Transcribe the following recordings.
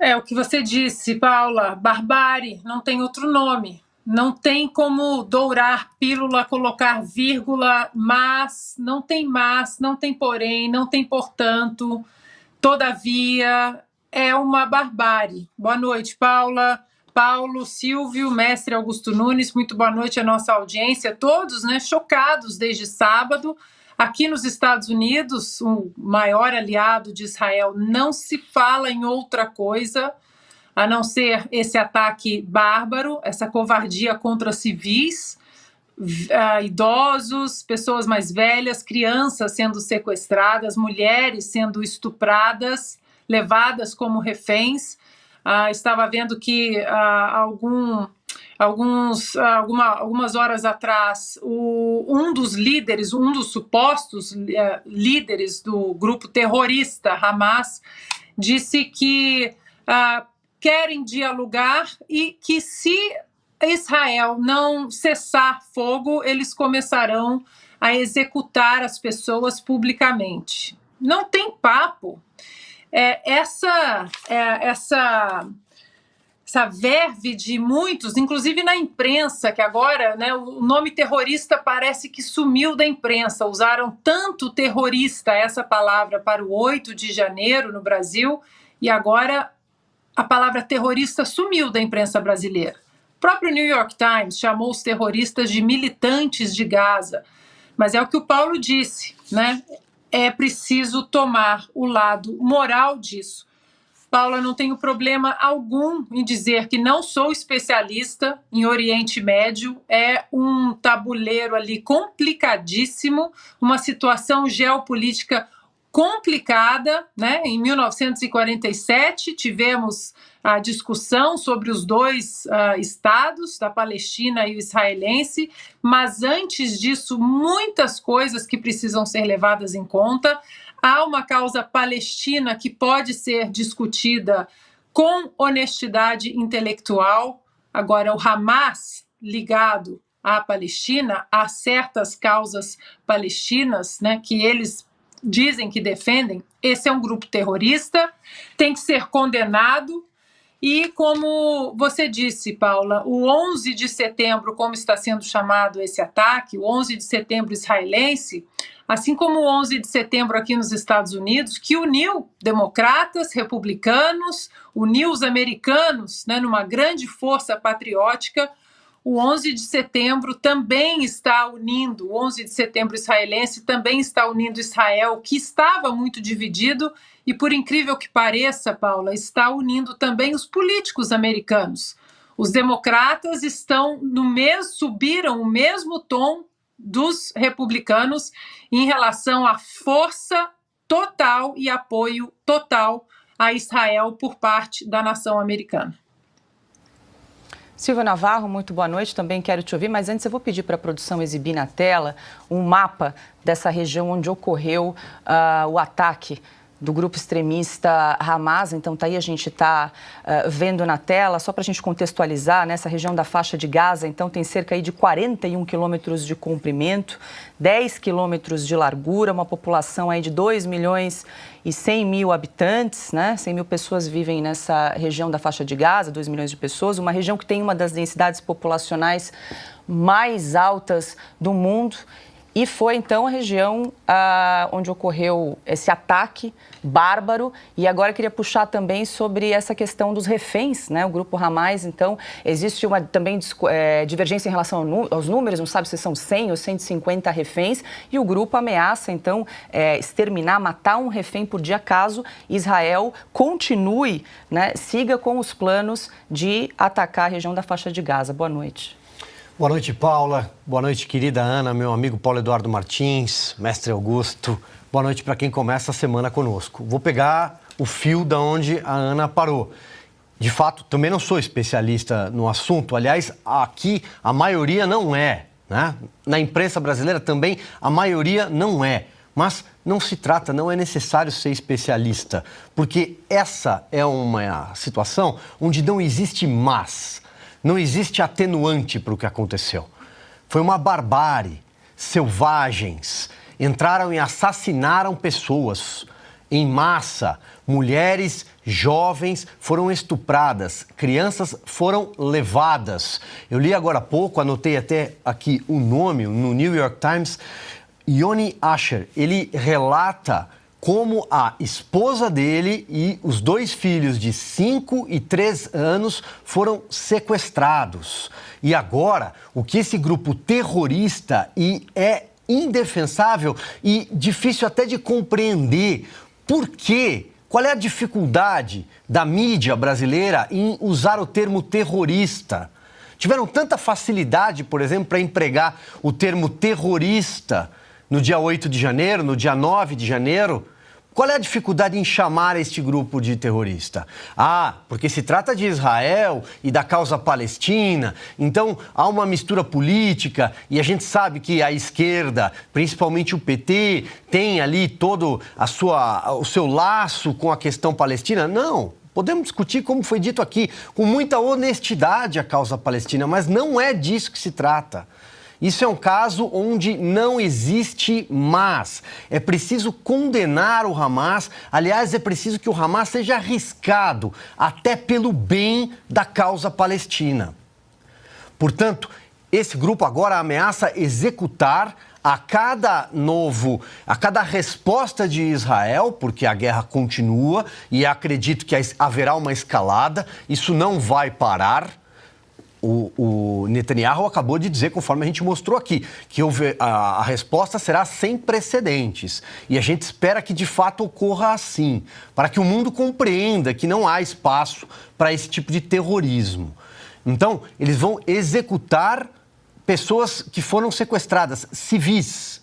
É o que você disse, Paula, barbárie, não tem outro nome. Não tem como dourar pílula, colocar vírgula, mas, não tem porém, não tem portanto, todavia, é uma barbárie. Boa noite, Paula, Paulo, Silvio, mestre Augusto Nunes, muito boa noite à nossa audiência, todos, né, chocados desde sábado. Aqui nos Estados Unidos, o maior aliado de Israel, não se fala em outra coisa a não ser esse ataque bárbaro, essa covardia contra civis, idosos, pessoas mais velhas, crianças sendo sequestradas, mulheres sendo estupradas, levadas como reféns. Estava vendo que algumas horas atrás, um dos líderes, um dos supostos líderes do grupo terrorista Hamas, disse que querem dialogar e que se Israel não cessar fogo, eles começarão a executar as pessoas publicamente. Não tem papo. Essa verve de muitos, inclusive na imprensa, que agora, né, o nome terrorista parece que sumiu da imprensa. Usaram tanto terrorista, essa palavra, para o 8 de janeiro no Brasil, e agora a palavra terrorista sumiu da imprensa brasileira. O próprio New York Times chamou os terroristas de militantes de Gaza. Mas é o que o Paulo disse, né? É preciso tomar o lado moral disso. Paula, não tenho problema algum em dizer que não sou especialista em Oriente Médio. É um tabuleiro ali complicadíssimo, uma situação geopolítica complicada, né? Em 1947 tivemos a discussão sobre os dois estados, da Palestina e o israelense, mas antes disso muitas coisas que precisam ser levadas em conta. Há uma causa palestina que pode ser discutida com honestidade intelectual. Agora, o Hamas ligado à Palestina, há certas causas palestinas, né, que eles dizem que defendem. Esse é um grupo terrorista, tem que ser condenado. E como você disse, Paula, o 11 de setembro, como está sendo chamado esse ataque, o 11 de setembro israelense, assim como o 11 de setembro aqui nos Estados Unidos, que uniu democratas, republicanos, uniu os americanos, né, numa grande força patriótica, o 11 de setembro também está unindo, o 11 de setembro israelense também está unindo Israel, que estava muito dividido, e por incrível que pareça, Paula, está unindo também os políticos americanos. Os democratas subiram o mesmo tom dos republicanos em relação à força total e apoio total a Israel por parte da nação americana. Silvio Navarro, muito boa noite, também quero te ouvir, mas antes eu vou pedir para a produção exibir na tela um mapa dessa região onde ocorreu o ataque do grupo extremista Hamas. Então tá aí, a gente está vendo na tela, só para a gente contextualizar, nessa região da faixa de Gaza, então tem cerca aí de 41 quilômetros de comprimento, 10 quilômetros de largura, uma população aí de 2 milhões e 100 mil habitantes, né? 100 mil pessoas vivem nessa região da faixa de Gaza, 2 milhões de pessoas, uma região que tem uma das densidades populacionais mais altas do mundo. E foi, então, a região onde ocorreu esse ataque bárbaro. E agora eu queria puxar também sobre essa questão dos reféns, né? O grupo Hamas, então, existe uma também divergência em relação aos números, não sabe se são 100 ou 150 reféns. E o grupo ameaça, então, exterminar, matar um refém por dia caso Israel continue, né, siga com os planos de atacar a região da faixa de Gaza. Boa noite. Boa noite, Paula. Boa noite, querida Ana, meu amigo Paulo Eduardo Martins, mestre Augusto. Boa noite para quem começa a semana conosco. Vou pegar o fio da onde a Ana parou. De fato, também não sou especialista no assunto. Aliás, aqui a maioria não é, né? Na imprensa brasileira também a maioria não é. Mas não se trata, não é necessário ser especialista, porque essa é uma situação onde não existe mas. Não existe atenuante para o que aconteceu. Foi uma barbárie. Selvagens entraram e assassinaram pessoas em massa, mulheres, jovens foram estupradas, crianças foram levadas. Eu li agora há pouco, anotei até aqui o nome, no New York Times, Yoni Asher. Ele relata como a esposa dele e os 2 filhos de 5 e 3 anos foram sequestrados. E agora, o que esse grupo terrorista é indefensável e difícil até de compreender. Por quê? Qual é a dificuldade da mídia brasileira em usar o termo terrorista? Tiveram tanta facilidade, por exemplo, para empregar o termo terrorista no dia 8 de janeiro, no dia 9 de janeiro. Qual é a dificuldade em chamar este grupo de terrorista? Porque se trata de Israel e da causa palestina, então há uma mistura política e a gente sabe que a esquerda, principalmente o PT, tem ali todo o seu laço com a questão palestina. Não. Podemos discutir, como foi dito aqui, com muita honestidade a causa palestina, mas não é disso que se trata. Isso é um caso onde não existe mas. É preciso condenar o Hamas. Aliás, é preciso que o Hamas seja arriscado, até pelo bem da causa palestina. Portanto, esse grupo agora ameaça executar a cada resposta de Israel, porque a guerra continua e acredito que haverá uma escalada, isso não vai parar. O Netanyahu acabou de dizer, conforme a gente mostrou aqui, que a resposta será sem precedentes. E a gente espera que de fato ocorra assim, para que o mundo compreenda que não há espaço para esse tipo de terrorismo. Então, eles vão executar pessoas que foram sequestradas, civis.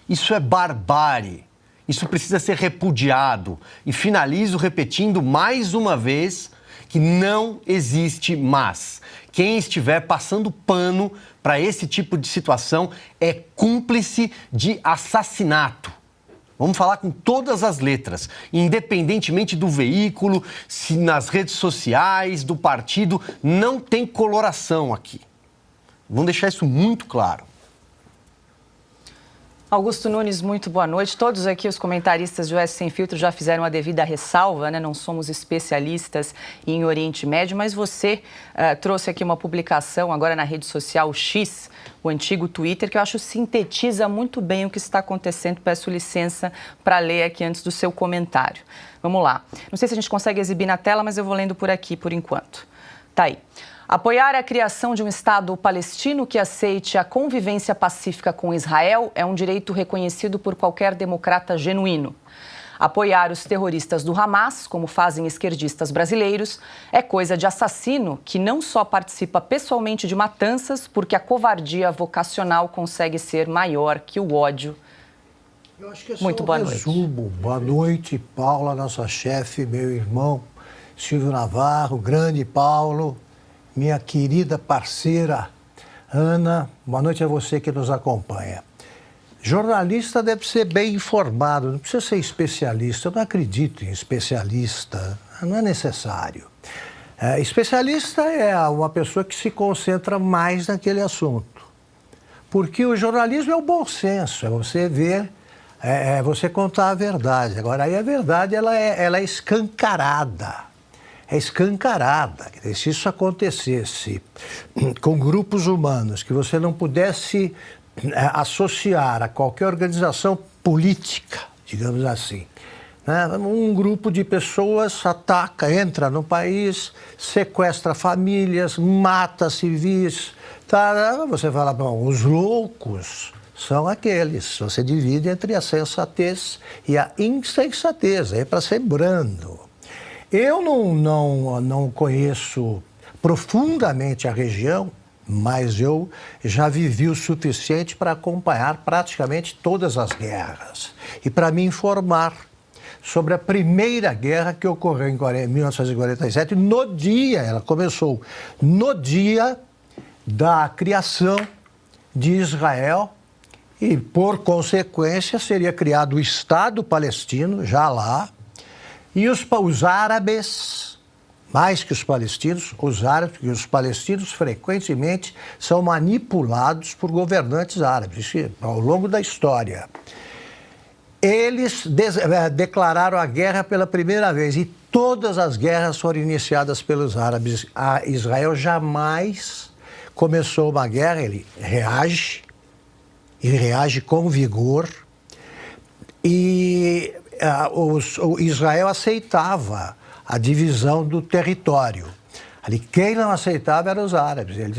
Isso é barbárie. Isso precisa ser repudiado. E finalizo repetindo mais uma vez que não existe mas. Quem estiver passando pano para esse tipo de situação é cúmplice de assassinato. Vamos falar com todas as letras, independentemente do veículo, se nas redes sociais, do partido, não tem coloração aqui. Vamos deixar isso muito claro. Augusto Nunes, muito boa noite. Todos aqui os comentaristas do US Sem Filtro já fizeram a devida ressalva, né? Não somos especialistas em Oriente Médio, mas você trouxe aqui uma publicação agora na rede social X, o antigo Twitter, que eu acho sintetiza muito bem o que está acontecendo. Peço licença para ler aqui antes do seu comentário. Vamos lá. Não sei se a gente consegue exibir na tela, mas eu vou lendo por aqui por enquanto. Tá aí. Apoiar a criação de um Estado palestino que aceite a convivência pacífica com Israel é um direito reconhecido por qualquer democrata genuíno. Apoiar os terroristas do Hamas, como fazem esquerdistas brasileiros, é coisa de assassino que não só participa pessoalmente de matanças, porque a covardia vocacional consegue ser maior que o ódio. Eu acho que é muito boa noite. Resumo. Boa noite, Paula, nossa chefe, meu irmão Silvio Navarro, grande Paulo. Minha querida parceira Ana, boa noite a você que nos acompanha. Jornalista deve ser bem informado, não precisa ser especialista. Eu não acredito em especialista, não é necessário. Especialista é uma pessoa que se concentra mais naquele assunto. Porque o jornalismo é o bom senso, é você ver, é você contar a verdade. Agora, aí a verdade ela é escancarada. É escancarada. Se isso acontecesse com grupos humanos que você não pudesse associar a qualquer organização política, digamos assim, né? Um grupo de pessoas ataca, entra no país, sequestra famílias, mata civis, tá? Você fala, bom, os loucos são aqueles. Você divide entre a sensatez e a insensatez, aí para ser brando. Eu não conheço profundamente a região, mas eu já vivi o suficiente para acompanhar praticamente todas as guerras e para me informar sobre a primeira guerra que ocorreu em 1947, ela começou no dia da criação de Israel e, por consequência, seria criado o Estado palestino, já lá. E os árabes, mais que os palestinos, os árabes, porque os palestinos frequentemente são manipulados por governantes árabes, isso ao longo da história. Eles declararam a guerra pela primeira vez e todas as guerras foram iniciadas pelos árabes. Israel jamais começou uma guerra, ele reage com vigor e o Israel aceitava a divisão do território. Ali, quem não aceitava eram os árabes. Eles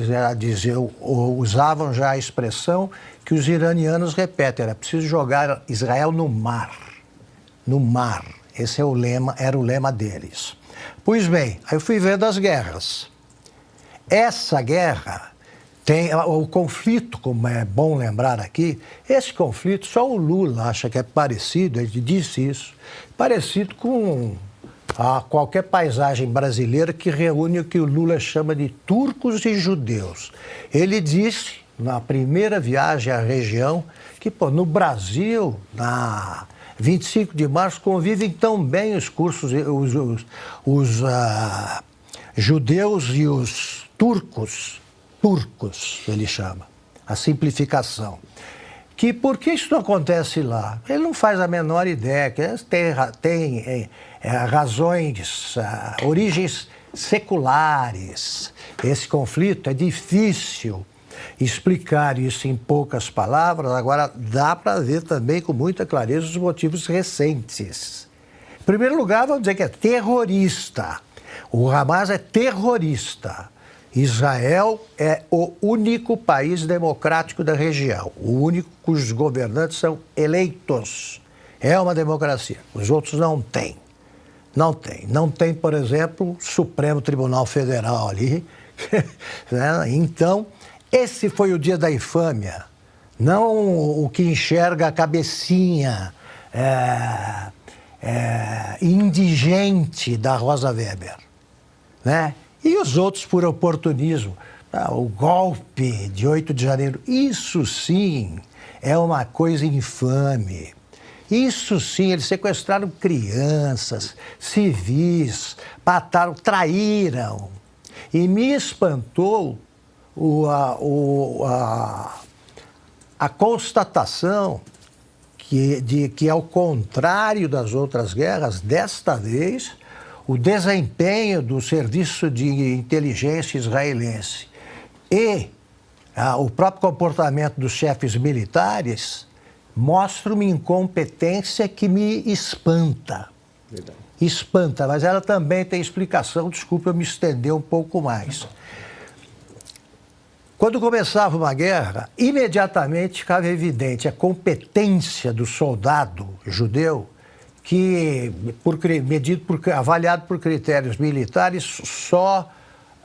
usavam já a expressão que os iranianos repetem, era preciso jogar Israel no mar. No mar. Esse era o lema deles. Pois bem, aí eu fui vendo as guerras. Essa guerra tem o conflito, como é bom lembrar aqui, esse conflito, só o Lula acha que é parecido, ele disse isso, parecido com qualquer paisagem brasileira que reúne o que o Lula chama de turcos e judeus. Ele disse, na primeira viagem à região, que no Brasil, na 25 de março, convivem tão bem os judeus e os turcos, ele chama, a simplificação. Que por que isso não acontece lá? Ele não faz a menor ideia, que tem razões, origens seculares. Esse conflito é difícil explicar isso em poucas palavras, agora dá para ver também com muita clareza os motivos recentes. Em primeiro lugar, vamos dizer que é terrorista. O Hamas é terrorista. Israel é o único país democrático da região, o único cujos governantes são eleitos. É uma democracia. Os outros não têm. Não tem. Não tem, por exemplo, o Supremo Tribunal Federal ali. Então, esse foi o dia da infâmia. Não o que enxerga a cabecinha indigente da Rosa Weber, né? E os outros por oportunismo. O golpe de 8 de janeiro, isso sim é uma coisa infame. Isso sim, eles sequestraram crianças, civis, mataram, traíram. E me espantou a constatação que, ao contrário das outras guerras, desta vez, o desempenho do serviço de inteligência israelense e o próprio comportamento dos chefes militares mostra uma incompetência que me espanta. Verdade. Espanta, mas ela também tem explicação. Desculpa eu me estender um pouco mais. Quando começava uma guerra, imediatamente ficava evidente a competência do soldado judeu que, avaliado por critérios militares, só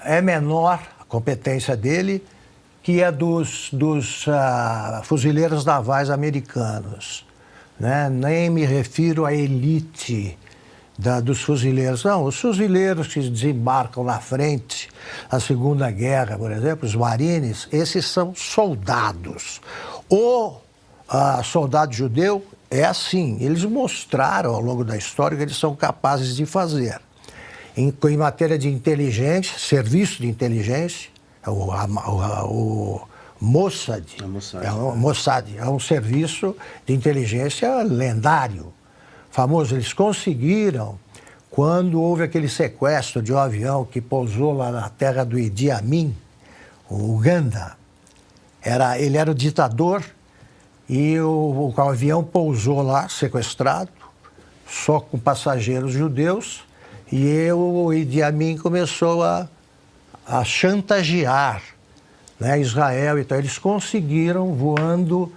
é menor a competência dele que a dos fuzileiros navais americanos, né? Nem me refiro à elite dos fuzileiros. Não, os fuzileiros que desembarcam na frente na Segunda Guerra, por exemplo, os marines, esses são soldados. O soldado judeu é assim, eles mostraram ao longo da história que eles são capazes de fazer. Em matéria de inteligência, serviço de inteligência, o Mossad, é um serviço de inteligência lendário, famoso. Eles conseguiram, quando houve aquele sequestro de um avião que pousou lá na terra do Idi Amin, o Uganda, ele era o ditador. E o avião pousou lá, sequestrado, só com passageiros judeus, e o Idi Amin começou a chantagear, né, Israel. Então, eles conseguiram, voando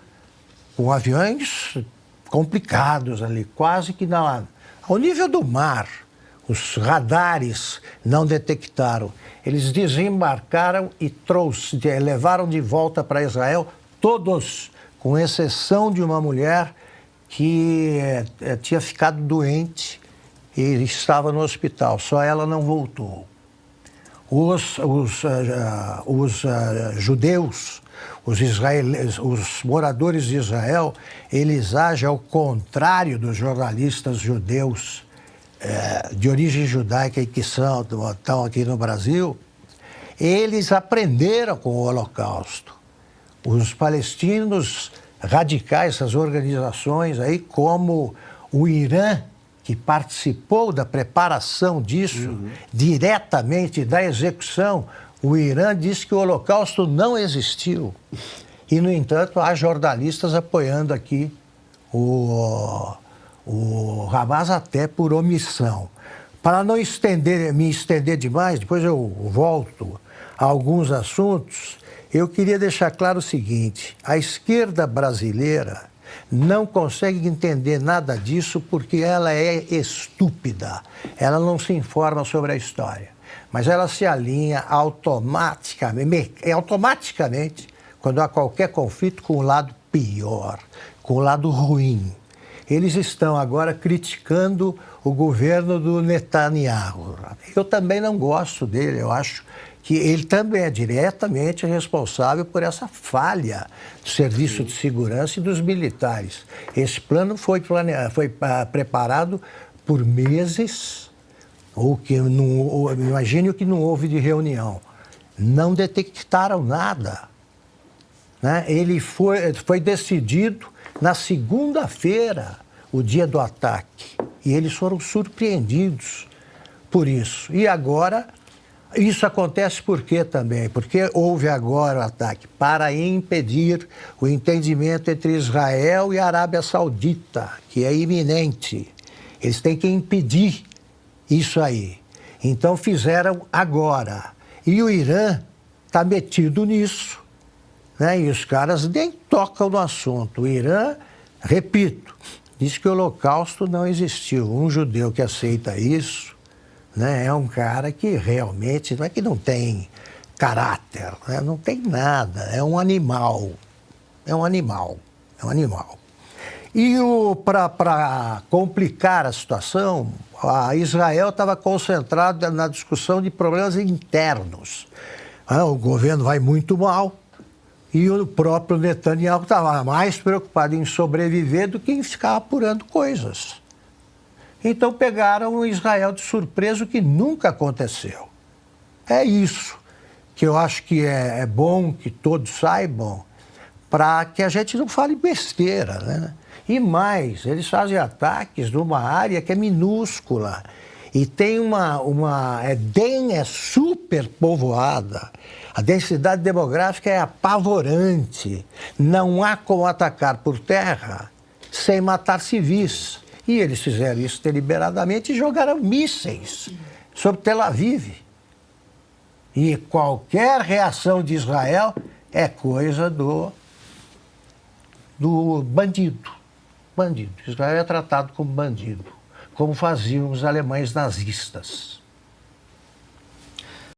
com aviões complicados ali, quase que ao nível do mar. Os radares não detectaram. Eles desembarcaram e levaram de volta para Israel todos, com exceção de uma mulher que tinha ficado doente e estava no hospital. Só ela não voltou. Os judeus, os moradores de Israel, eles agem ao contrário dos jornalistas judeus de origem judaica e que estão aqui no Brasil. Eles aprenderam com o Holocausto. Os palestinos radicais, essas organizações aí, como o Irã, que participou da preparação disso, diretamente da execução. O Irã disse que o Holocausto não existiu. E, no entanto, há jornalistas apoiando aqui o Hamas até por omissão. Para não me estender demais, depois eu volto a alguns assuntos, eu queria deixar claro o seguinte: a esquerda brasileira não consegue entender nada disso porque ela é estúpida, ela não se informa sobre a história, mas ela se alinha automaticamente quando há qualquer conflito com o lado pior, com o lado ruim. Eles estão agora criticando o governo do Netanyahu. Eu também não gosto dele, eu acho que ele também é diretamente responsável por essa falha do Serviço de Segurança e dos militares. Esse plano foi preparado por meses, imagine que não houve de reunião. Não detectaram nada. Né? Ele foi decidido na segunda-feira, o dia do ataque. E eles foram surpreendidos por isso. E agora, isso acontece por quê também? Porque houve agora o ataque para impedir o entendimento entre Israel e a Arábia Saudita, que é iminente. Eles têm que impedir isso aí. Então fizeram agora. E o Irã está metido nisso. Né? E os caras nem tocam no assunto. O Irã, repito, diz que o Holocausto não existiu. Um judeu que aceita isso, né, é um cara que realmente, não é que não tem caráter, né? Não tem nada, é um animal. É um animal. E para complicar a situação, a Israel estava concentrada na discussão de problemas internos. O governo vai muito mal. E o próprio Netanyahu estava mais preocupado em sobreviver do que em ficar apurando coisas. Então pegaram o Israel de surpresa, o que nunca aconteceu. É isso que eu acho que é bom que todos saibam, para que a gente não fale besteira, né? E mais, eles fazem ataques numa área que é minúscula e tem é super povoada. A densidade demográfica é apavorante. Não há como atacar por terra sem matar civis. E eles fizeram isso deliberadamente e jogaram mísseis sobre Tel Aviv. E qualquer reação de Israel é coisa do bandido. Israel é tratado como bandido, como faziam os alemães nazistas.